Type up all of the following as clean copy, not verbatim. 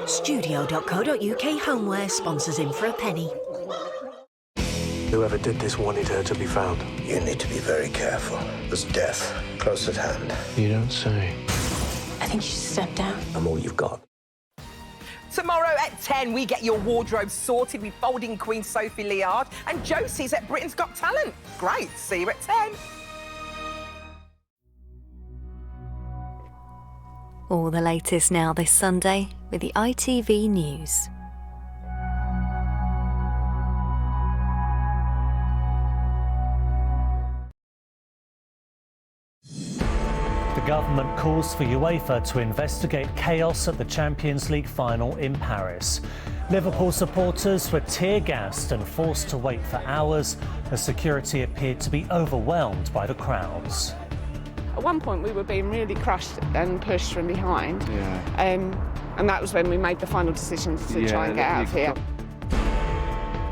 Studio.co.uk homeware sponsors in for a penny. Whoever did this wanted her to be found. You need to be very careful. There's death close at hand. You don't say. I think you should step down. I'm all you've got. Tomorrow at 10, we get your wardrobe sorted with folding queen Sophie Liard, and Josie's at Britain's Got Talent. Great, see you at 10. All the latest now this Sunday with the ITV News. The government calls for UEFA to investigate chaos at the Champions League final in Paris. Liverpool supporters were tear-gassed and forced to wait for hours as security appeared to be overwhelmed by the crowds. At one point we were being really crushed and pushed from behind, and that was when we made the final decision to try and get out of here.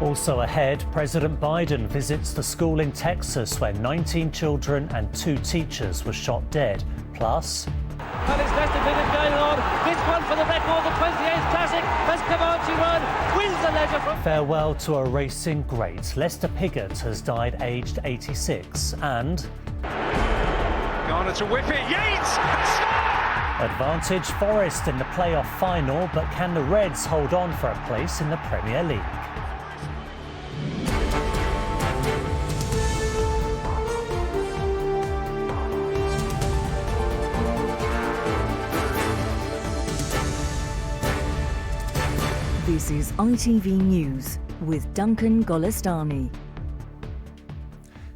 Also ahead, President Biden visits the school in Texas where 19 children and 2 teachers were shot dead. Plus, and it's less than a minute going on. This one for the record, the 28th Classic has Comanche Run, wins the leisure from... Farewell to a racing great. Lester Piggott has died aged 86 and... Garner to whip it, Yates has... Advantage Forest in the playoff final, but can the Reds hold on for a place in the Premier League? This is ITV News with Duncan Golestani.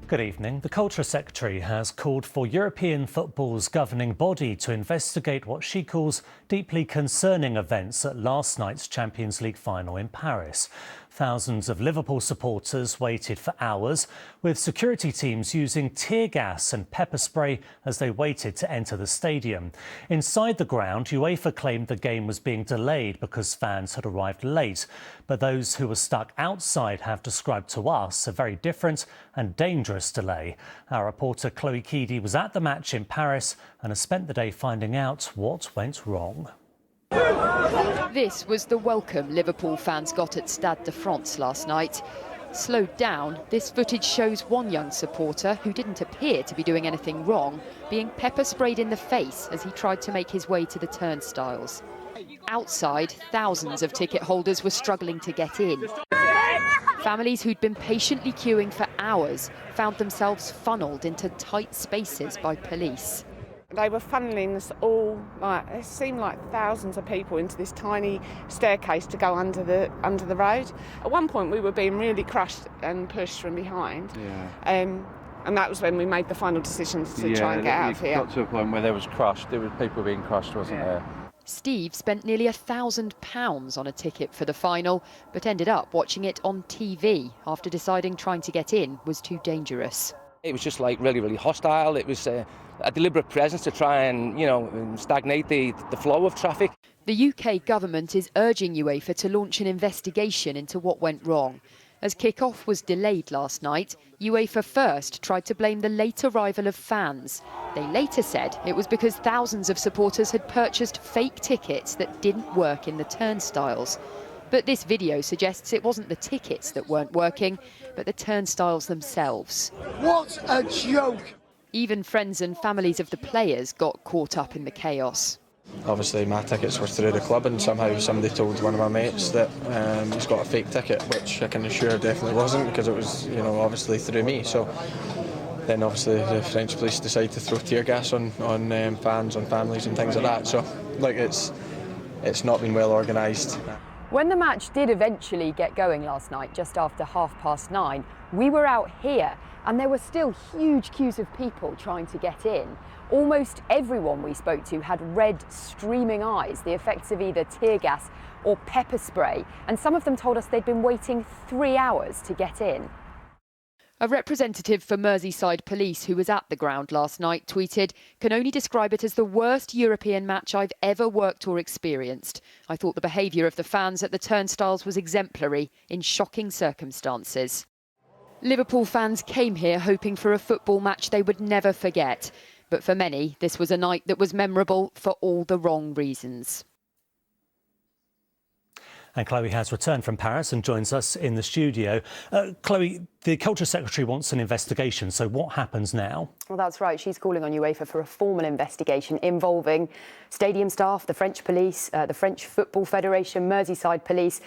Good evening. The Culture Secretary has called for European football's governing body to investigate what she calls deeply concerning events at last night's Champions League final in Paris. Thousands of Liverpool supporters waited for hours, with security teams using tear gas and pepper spray as they waited to enter the stadium. Inside the ground, UEFA claimed the game was being delayed because fans had arrived late. But those who were stuck outside have described to us a very different and dangerous delay. Our reporter Chloe Keedy was at the match in Paris and has spent the day finding out what went wrong. This was the welcome Liverpool fans got at Stade de France last night. Slowed down, this footage shows one young supporter, who didn't appear to be doing anything wrong, being pepper sprayed in the face as he tried to make his way to the turnstiles. Outside, thousands of ticket holders were struggling to get in. Families who'd been patiently queuing for hours found themselves funneled into tight spaces by police. They were funneling us all, it seemed like thousands of people into this tiny staircase to go under the road. At one point we were being really crushed and pushed from behind, and that was when we made the final decision to try and get out of here. It got to a point where there was people being crushed, wasn't there? Steve spent nearly £1,000 on a ticket for the final, but ended up watching it on TV after deciding trying to get in was too dangerous. It was just like really, really hostile. It was a deliberate presence to try and, stagnate the flow of traffic. The UK government is urging UEFA to launch an investigation into what went wrong. As kick-off was delayed last night, UEFA first tried to blame the late arrival of fans. They later said it was because thousands of supporters had purchased fake tickets that didn't work in the turnstiles. But this video suggests it wasn't the tickets that weren't working, but the turnstiles themselves. What a joke! Even friends and families of the players got caught up in the chaos. Obviously my tickets were through the club, and somehow somebody told one of my mates that he's got a fake ticket, which I can assure definitely wasn't, because it was obviously through me. So then obviously the French police decided to throw tear gas on fans, on families and things like that. So it's not been well organised. When the match did eventually get going last night, just after 9:30, we were out here and there were still huge queues of people trying to get in. Almost everyone we spoke to had red, streaming eyes, the effects of either tear gas or pepper spray, and some of them told us they'd been waiting 3 hours to get in. A representative for Merseyside Police who was at the ground last night tweeted, "Can only describe it as the worst European match I've ever worked or experienced. I thought the behaviour of the fans at the turnstiles was exemplary in shocking circumstances." Liverpool fans came here hoping for a football match they would never forget. But for many, this was a night that was memorable for all the wrong reasons. And Chloe has returned from Paris and joins us in the studio. Chloe, the Culture Secretary wants an investigation, so what happens now? Well, that's right. She's calling on UEFA for a formal investigation involving stadium staff, the French police, the French Football Federation, Merseyside Police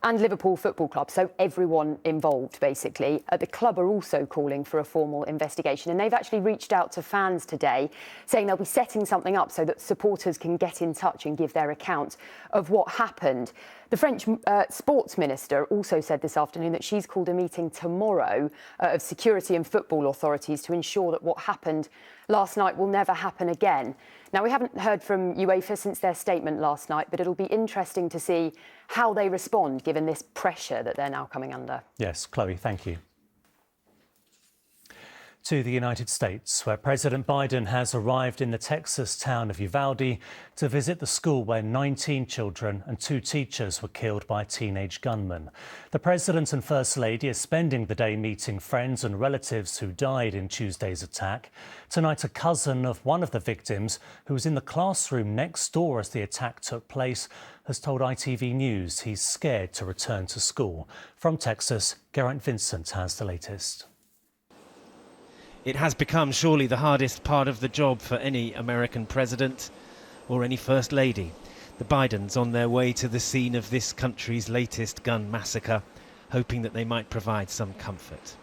and Liverpool Football Club, so everyone involved, basically. The club are also calling for a formal investigation, and they've actually reached out to fans today, saying they'll be setting something up so that supporters can get in touch and give their account of what happened. The French sports minister also said this afternoon that she's called a meeting tomorrow of security and football authorities to ensure that what happened last night will never happen again. Now, we haven't heard from UEFA since their statement last night, but it'll be interesting to see how they respond given this pressure that they're now coming under. Yes, Chloe, thank you. To the United States, where President Biden has arrived in the Texas town of Uvalde to visit the school where 19 children and 2 teachers were killed by teenage gunmen. The President and First Lady are spending the day meeting friends and relatives who died in Tuesday's attack. Tonight, a cousin of one of the victims, who was in the classroom next door as the attack took place, has told ITV News he's scared to return to school. From Texas, Geraint Vincent has the latest. It has become surely the hardest part of the job for any American president or any First Lady. The Bidens on their way to the scene of this country's latest gun massacre, hoping that they might provide some comfort.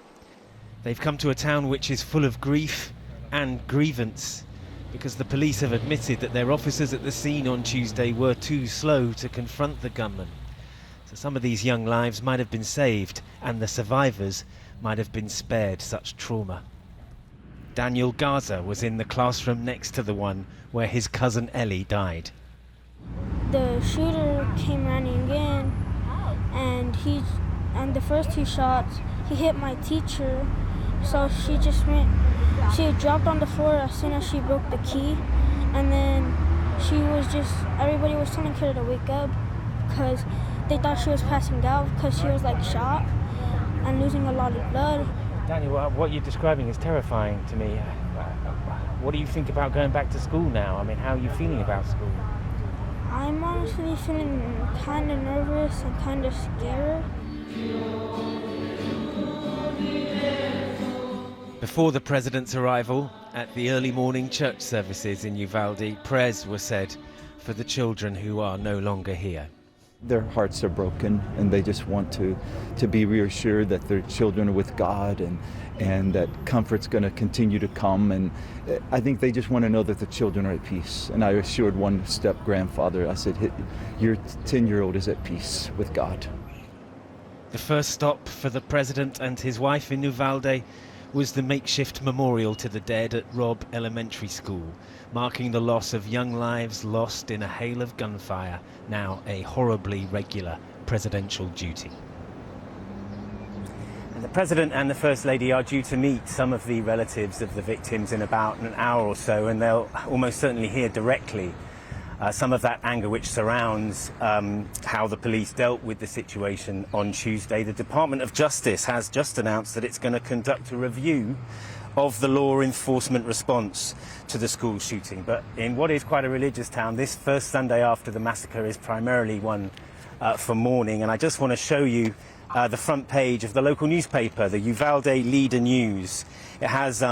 They've come to a town which is full of grief and grievance because the police have admitted that their officers at the scene on Tuesday were too slow to confront the gunman. So some of these young lives might have been saved and the survivors might have been spared such trauma. Daniel Garza was in the classroom next to the one where his cousin Ellie died. The shooter came running in, and the first 2 shots, he hit my teacher. So she dropped on the floor as soon as she broke the key, and then everybody was telling her to wake up because they thought she was passing out because she was like shot and losing a lot of blood. Daniel, what you're describing is terrifying to me. What do you think about going back to school now? I mean, how are you feeling about school? I'm honestly feeling kind of nervous and kind of scared. Before the president's arrival, at the early morning church services in Uvalde, prayers were said for the children who are no longer here. Their hearts are broken and they just want to be reassured that their children are with God and that comfort's going to continue to come. And I think they just want to know that the children are at peace. And I assured one step-grandfather, I said, your 10-year-old is at peace with God. The first stop for the president and his wife in Uvalde was the makeshift memorial to the dead at Robb Elementary School, marking the loss of young lives lost in a hail of gunfire, now a horribly regular presidential duty. The President and the First Lady are due to meet some of the relatives of the victims in about an hour or so, and they'll almost certainly hear directly some of that anger which surrounds how the police dealt with the situation on Tuesday. The Department of Justice has just announced that it's going to conduct a review of the law enforcement response to the school shooting. But in what is quite a religious town, this first Sunday after the massacre is primarily one for mourning. And I just want to show you the front page of the local newspaper, the Uvalde Leader News. It has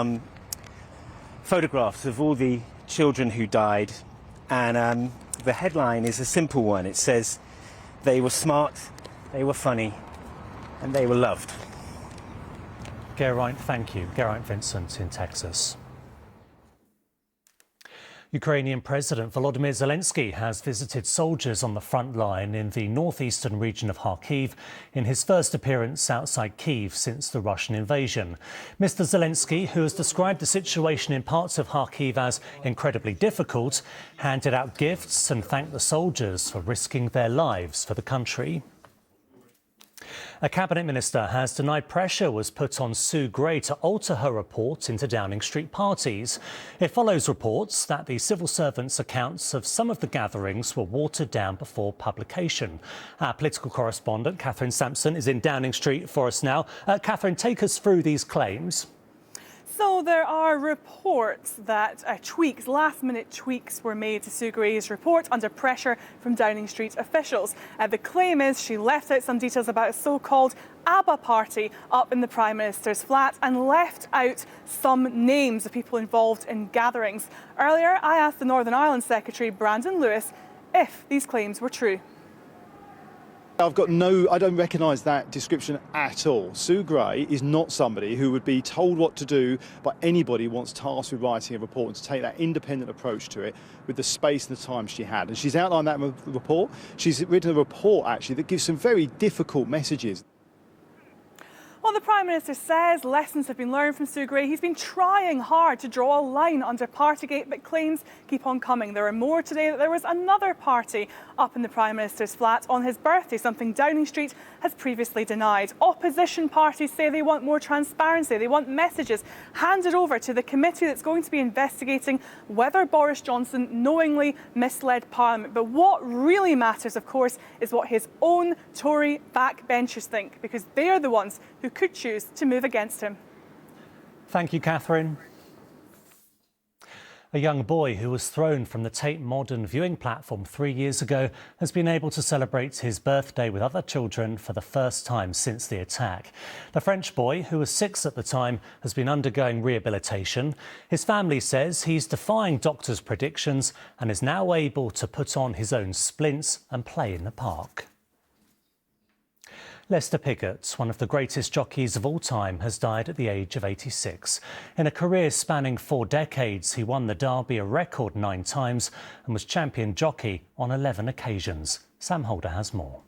photographs of all the children who died. And the headline is a simple one. It says, "They were smart, they were funny, and they were loved." Geraint, thank you. Geraint Vincent in Texas. Ukrainian President Volodymyr Zelensky has visited soldiers on the front line in the northeastern region of Kharkiv in his first appearance outside Kyiv since the Russian invasion. Mr. Zelensky, who has described the situation in parts of Kharkiv as incredibly difficult, handed out gifts and thanked the soldiers for risking their lives for the country. A cabinet minister has denied pressure was put on Sue Gray to alter her report into Downing Street parties. It follows reports that the civil servant's accounts of some of the gatherings were watered down before publication. Our political correspondent, Catherine Sampson, is in Downing Street for us now. Catherine, take us through these claims. So there are reports that last-minute tweaks were made to Sue Gray's report under pressure from Downing Street officials. The claim is she left out some details about a so-called ABBA party up in the Prime Minister's flat and left out some names of people involved in gatherings. Earlier, I asked the Northern Ireland Secretary, Brandon Lewis, if these claims were true. I don't recognise that description at all. Sue Gray is not somebody who would be told what to do by anybody who wants tasked with writing a report and to take that independent approach to it with the space and the time she had. And she's outlined that in the report. She's written a report, actually, that gives some very difficult messages. Well, the Prime Minister says lessons have been learned from Sue Gray. He's been trying hard to draw a line under Partygate, but claims keep on coming. There are more today that there was another party up in the Prime Minister's flat on his birthday, something Downing Street has previously denied. Opposition parties say they want more transparency. They want messages handed over to the committee that's going to be investigating whether Boris Johnson knowingly misled Parliament. But what really matters, of course, is what his own Tory backbenchers think, because they are the ones who could choose to move against him. Thank you, Catherine. A young boy who was thrown from the Tate Modern viewing platform 3 years ago has been able to celebrate his birthday with other children for the first time since the attack. The French boy, who was 6 at the time, has been undergoing rehabilitation. His family says he's defying doctors' predictions and is now able to put on his own splints and play in the park. Lester Piggott, one of the greatest jockeys of all time, has died at the age of 86. In a career spanning 4 decades, he won the Derby a record 9 times and was champion jockey on 11 occasions. Sam Holder has more.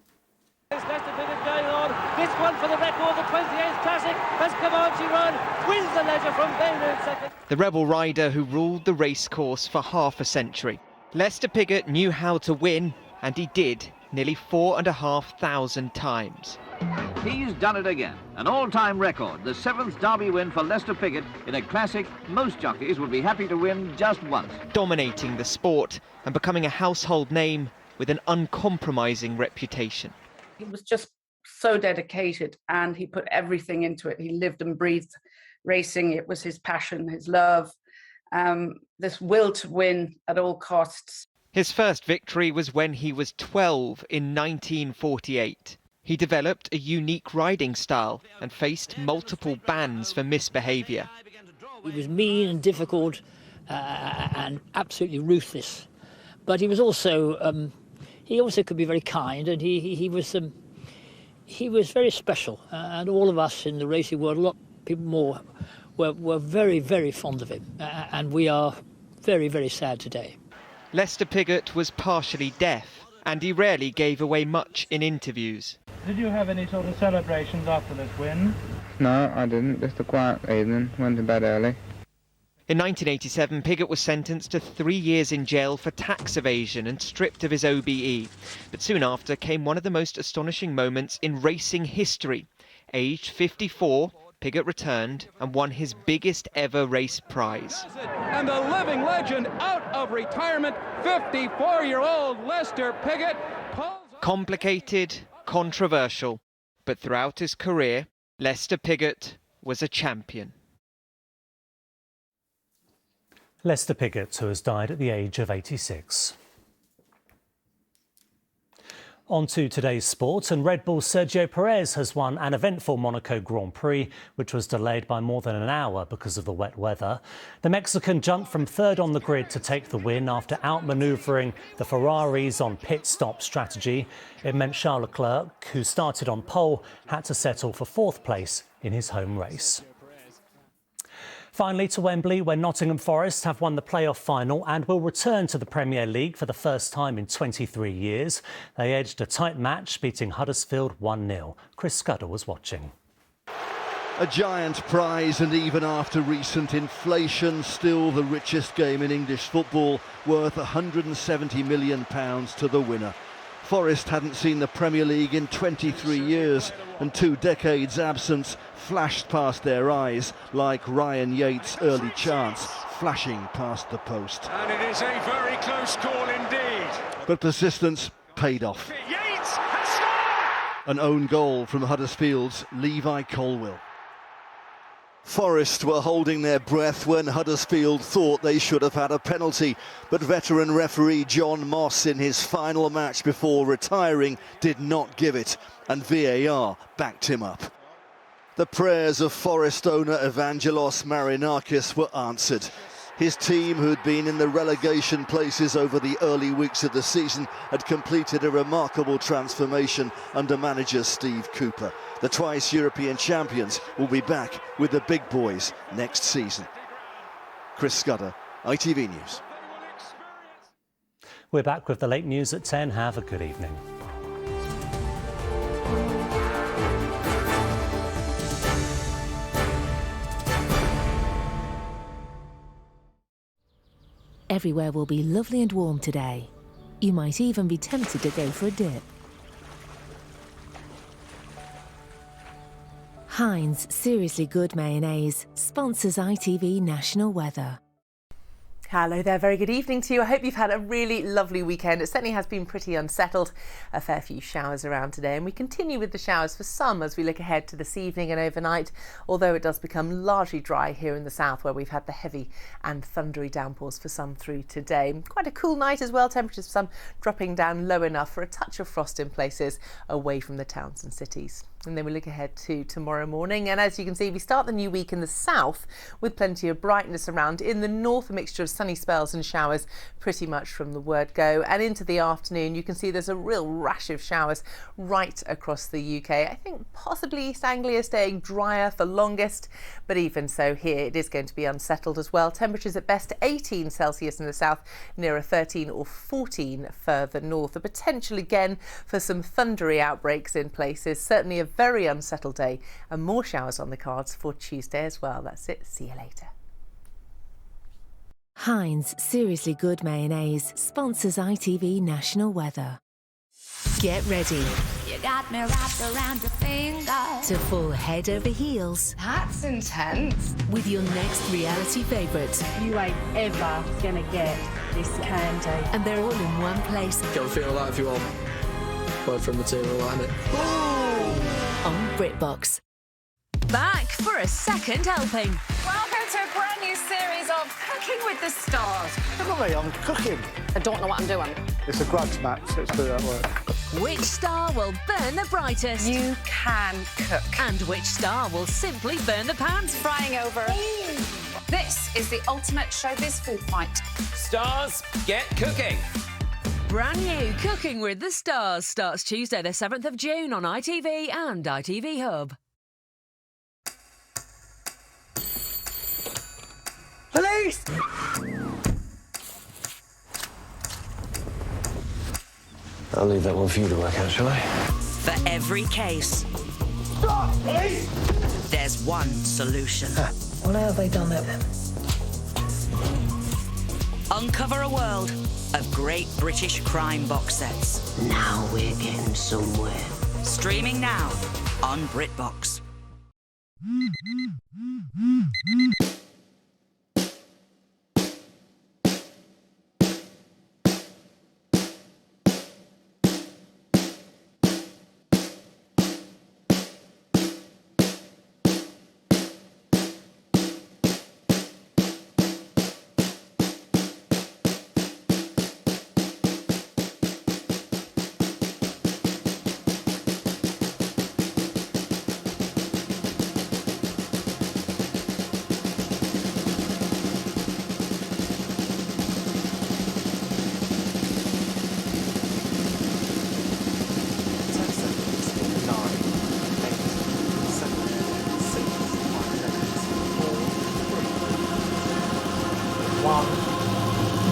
Lester Piggott going on. This one for the record, the 28th Classic has Comanche Run, wins the Leisure from Baylor in second. The rebel rider who ruled the racecourse for half a century. Lester Piggott knew how to win, and he did, nearly 4,500 times. He's done it again. An all-time record. The 7th Derby win for Lester Piggott in a classic most jockeys would be happy to win just once. Dominating the sport and becoming a household name with an uncompromising reputation. He was just so dedicated and he put everything into it. He lived and breathed racing. It was his passion, his love, this will to win at all costs. His first victory was when he was 12 in 1948. He developed a unique riding style and faced multiple bans for misbehaviour. He was mean and difficult and absolutely ruthless, but he was also could be very kind, and he was very special. And all of us in the racing world, a lot of people more, were very, very fond of him, and we are very, very sad today. Lester Piggott was partially deaf, and he rarely gave away much in interviews. Did you have any sort of celebrations after this win? No, I didn't. Just a quiet evening. Went to bed early. In 1987, Piggott was sentenced to 3 years in jail for tax evasion and stripped of his OBE. But soon after came one of the most astonishing moments in racing history. Aged 54, Piggott returned and won his biggest ever race prize. And the living legend out of retirement, 54-year-old Lester Piggott. Complicated, controversial, but throughout his career, Lester Piggott was a champion. Lester Piggott, who has died at the age of 86. On to today's sport, and Red Bull's Sergio Perez has won an eventful Monaco Grand Prix, which was delayed by more than an hour because of the wet weather. The Mexican jumped from 3rd on the grid to take the win after outmanoeuvring the Ferraris on pit stop strategy. It meant Charles Leclerc, who started on pole, had to settle for 4th place in his home race. Finally to Wembley, where Nottingham Forest have won the playoff final and will return to the Premier League for the first time in 23 years. They edged a tight match, beating Huddersfield 1-0. Chris Scudder was watching. A giant prize, and even after recent inflation, still the richest game in English football, worth £170 million to the winner. Forest hadn't seen the Premier League in 23 years, and 2 decades' absence flashed past their eyes like Ryan Yates' early chance flashing past the post. And it is a very close call indeed. But persistence paid off. Yates has scored! An own goal from Huddersfield's Levi Colwill. Forest were holding their breath when Huddersfield thought they should have had a penalty, but veteran referee John Moss in his final match before retiring did not give it, and VAR backed him up. The prayers of Forest owner Evangelos Marinakis were answered. His team, who'd been in the relegation places over the early weeks of the season, had completed a remarkable transformation under manager Steve Cooper. The twice European champions will be back with the big boys next season. Chris Scudder, ITV News. We're back with the late news at 10. Have a good evening. Everywhere will be lovely and warm today. You might even be tempted to go for a dip. Heinz Seriously Good Mayonnaise sponsors ITV National Weather. Hello there, very good evening to you. I hope you've had a really lovely weekend. It certainly has been pretty unsettled. A fair few showers around today, and we continue with the showers for some as we look ahead to this evening and overnight, although it does become largely dry here in the south where we've had the heavy and thundery downpours for some through today. Quite a cool night as well, temperatures for some dropping down low enough for a touch of frost in places away from the towns and cities. And then we look ahead to tomorrow morning, and as you can see, we start the new week in the south with plenty of brightness around. In the north, a mixture of sunny spells and showers pretty much from the word go, and into the afternoon you can see there's a real rash of showers right across the UK. I think possibly East Anglia staying drier for longest, but even so here it is going to be unsettled as well. Temperatures at best 18 Celsius in the south, nearer 13 or 14 further north. The potential again for some thundery outbreaks in places, certainly a very unsettled day, and more showers on the cards for Tuesday as well. That's it. See you later. Heinz Seriously Good Mayonnaise sponsors ITV National Weather. Get ready. You got me wrapped around your finger. To fall head over heels. That's intense. With your next reality favourite. You ain't ever gonna get this candy. And they're all in one place. Go and feel that if you want. Word from material, ain't it? On BritBox. Back for a second helping. Welcome to a brand new series of Cooking with the Stars. Look at me, I'm cooking. I don't know what I'm doing. It's a grudge match, let's put it that way. Which star will burn the brightest? You can cook. And which star will simply burn the pans? Frying over. This is the ultimate showbiz food fight. Stars, get cooking. Brand new Cooking with the Stars starts Tuesday the 7th of June on ITV and ITV Hub. Police! I'll leave that one for you to work out, shall I? For every case, Stop, police! there's one solution. Well, how have they done that then? Uncover a world of great British crime box sets. Now we're getting somewhere. Streaming now on BritBox.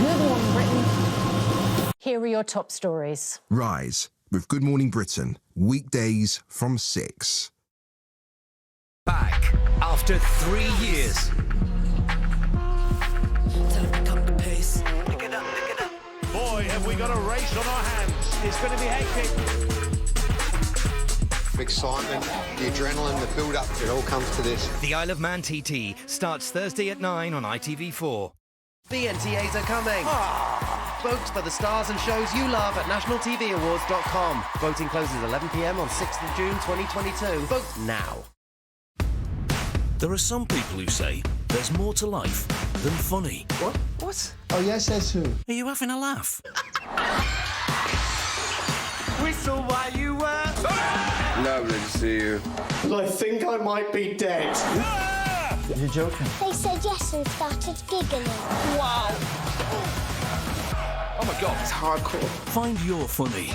Good morning, Britain. Here are your top stories. Rise with Good Morning Britain, weekdays from 6. Back after 3 years. Boy, have we got a race on our hands. It's going to be hectic. Excitement, the adrenaline, the build-up, it all comes to this. The Isle of Man TT starts Thursday at 9 on ITV4. The NTAs are coming. Vote for the stars and shows you love at nationaltvawards.com. Voting closes 11 p.m. on 6th of June 2022. Vote now. There are some people who say there's more to life than funny. What? Oh, yes, says who? Are you having a laugh? Whistle while you work. Lovely to see you. I think I might be dead. You're joking. They said yes and started giggling. Wow. Oh my God, it's hardcore. Find your funny.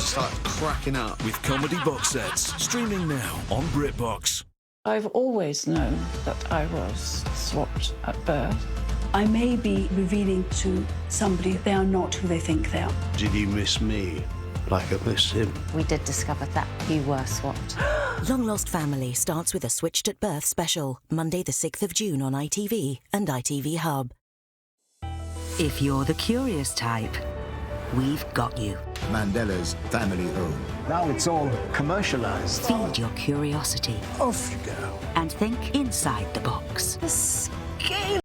Start cracking up. With comedy box sets. Streaming now on BritBox. I've always known that I was swapped at birth. I may be revealing to somebody they are not who they think they are. Did you miss me like I missed him? We did discover that you were swapped. Long Lost Family starts with a Switched at Birth special, Monday the 6th of June on ITV and ITV Hub. If you're the curious type, we've got you. Mandela's family home. Now it's all commercialised. Feed your curiosity. Off you go. And think inside the box. The scale